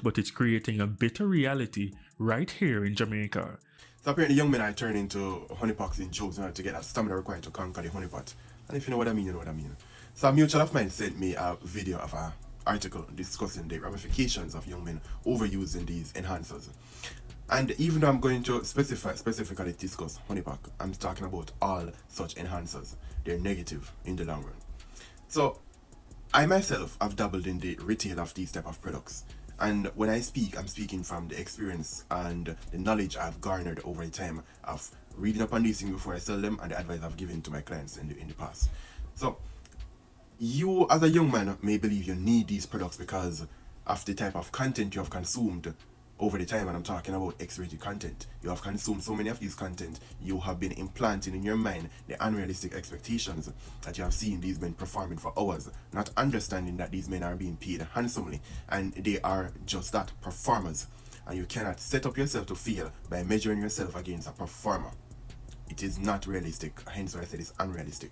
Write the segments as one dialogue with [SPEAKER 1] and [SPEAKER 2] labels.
[SPEAKER 1] but it's creating a better reality right here in Jamaica.
[SPEAKER 2] So apparently young men are turning into honeypots in jobs in order to get that stamina required to conquer the honeypot. And if you know what I mean, you know what I mean. So a mutual of mine sent me a video of an article discussing the ramifications of young men overusing these enhancers. And even though I'm going to specifically discuss honeypot, I'm talking about all such enhancers. They're negative in the long run. So I myself have dabbled in the retail of these type of products. And when I speak, I'm speaking from the experience and the knowledge I've garnered over the time of reading up on these things before I sell them and the advice I've given to my clients in the past. So you as a young man may believe you need these products because of the type of content you have consumed over the time, and I'm talking about X-rated content. You have consumed so many of these content, you have been implanting in your mind the unrealistic expectations that you have seen these men performing for hours, not understanding that these men are being paid handsomely, and they are just that, performers. And you cannot set up yourself to fail by measuring yourself against a performer. It is not realistic, hence why I said it's unrealistic.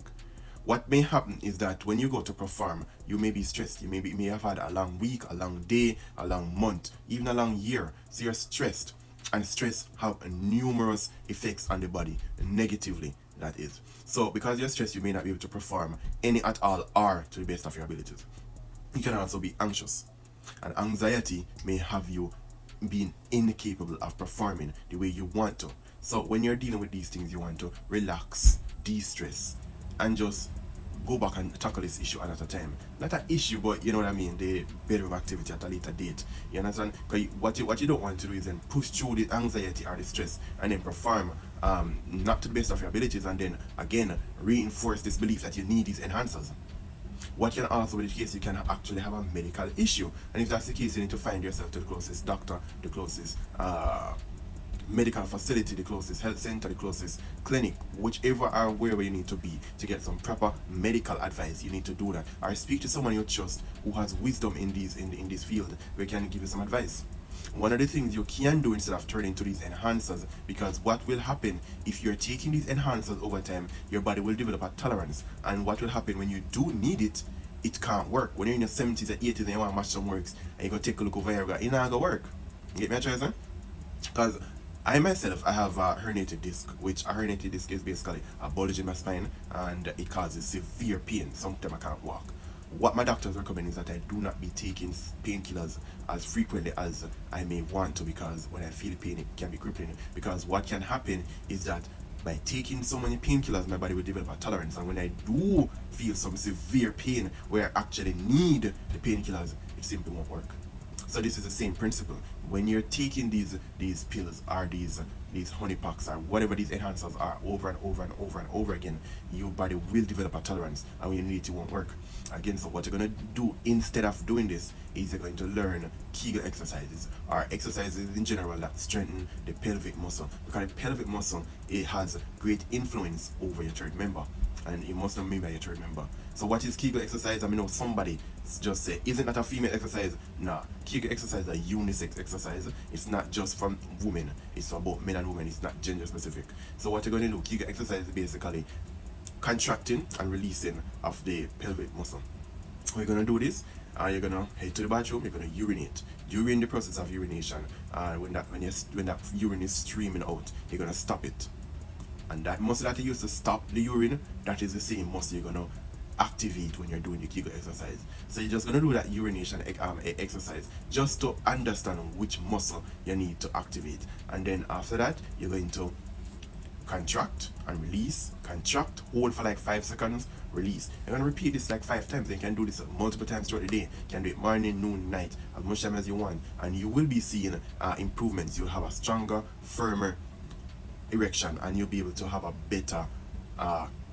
[SPEAKER 2] What may happen is that when you go to perform, you may be stressed. You may have had a long week, a long day, a long month, even a long year. So you're stressed. And stress have numerous effects on the body, negatively, that is. So because you're stressed, you may not be able to perform any at all or to the best of your abilities. You can also be anxious. And anxiety may have you being incapable of performing the way you want to. So when you're dealing with these things, you want to relax, de-stress, and just go back and tackle this issue another time. Not an issue, but you know what I mean, the bedroom activity at a later date. You understand? Because what you don't want to do is then push through the anxiety or the stress and then perform not to the best of your abilities, and then again reinforce this belief that you need these enhancers. What can also be the case, you can actually have a medical issue, and if that's the case, you need to find yourself to the closest doctor, the closest medical facility, the closest health center, the closest clinic, whichever or wherever you need to be to get some proper medical advice. You need to do that, or speak to someone you trust who has wisdom in this field, where can give you some advice. One of the things you can do instead of turning to these enhancers, because what will happen if you're taking these enhancers over time, your body will develop a tolerance, and what will happen when you do need it, it can't work. When you're in your 70s or 80s and you want to match some works and you go take a look over Viagra, it not gonna work. You get me, Tracer? Because I myself, I have a herniated disc, which a herniated disc is basically a bulge in my spine, and it causes severe pain. Sometimes I can't walk. What my doctors recommend is that I do not be taking painkillers as frequently as I may want to, because when I feel pain, it can be crippling. Because what can happen is that by taking so many painkillers, my body will develop a tolerance, and when I do feel some severe pain where I actually need the painkillers, it simply won't work. So this is the same principle. When you're taking these pills or these honey packs or whatever these enhancers are over and over and over and over again, your body will develop a tolerance, and when you need it, it won't work. Again, so what you're going to do instead of doing this is you're going to learn Kegel exercises, or exercises in general that strengthen the pelvic muscle, because the pelvic muscle, it has great influence over your third member, and you must know me by your third member. So what is Kegel exercise? I mean, somebody just say, isn't that a female exercise? Nah, Kegel exercise is a unisex exercise. It's not just from women. It's for both men and women. It's not gender specific. So what you're going to do, Kegel exercise is basically contracting and releasing of the pelvic muscle. We're going to do this. You're going to head to the bathroom. You're going to urinate. During the process of urination, when that urine is streaming out, you're going to stop it. And that muscle that you use to stop the urine, that is the same muscle you're going to activate when you're doing the Kegel exercise. So you're just going to do that urination exercise just to understand which muscle you need to activate. And then after that, you're going to contract and release, contract, hold for like 5 seconds, release. You're going to repeat this like 5 times. You can do this multiple times throughout the day. You can do it morning, noon, night, as much time as you want. And you will be seeing improvements. You'll have a stronger, firmer erection, and you'll be able to have a better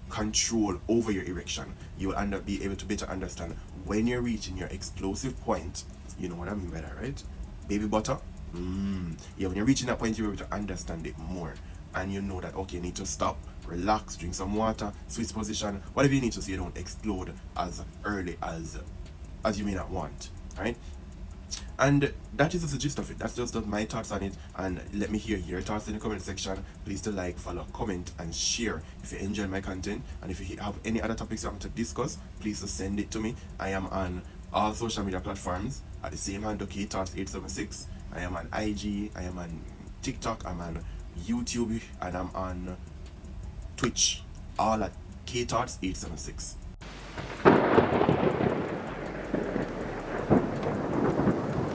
[SPEAKER 2] control over your erection. You will end up be able to better understand when you're reaching your explosive point. You know what I mean by that, right? Baby butter? Yeah, when you're reaching that point, you're able to understand it more. And you know that, okay, you need to stop, relax, drink some water, switch position, whatever you need to so you don't explode as early as you may not want, right? And that is just the gist of it. That's just my thoughts on it, and let me hear your thoughts in the comment section. Please to like, follow, comment, and share if you enjoy my content. And if you have any other topics you want to discuss, please to send it to me. I am on all social media platforms At the same handle, kthoughts876. I am on IG, I am on TikTok, I'm on YouTube, and I'm on Twitch. All at kthoughts876.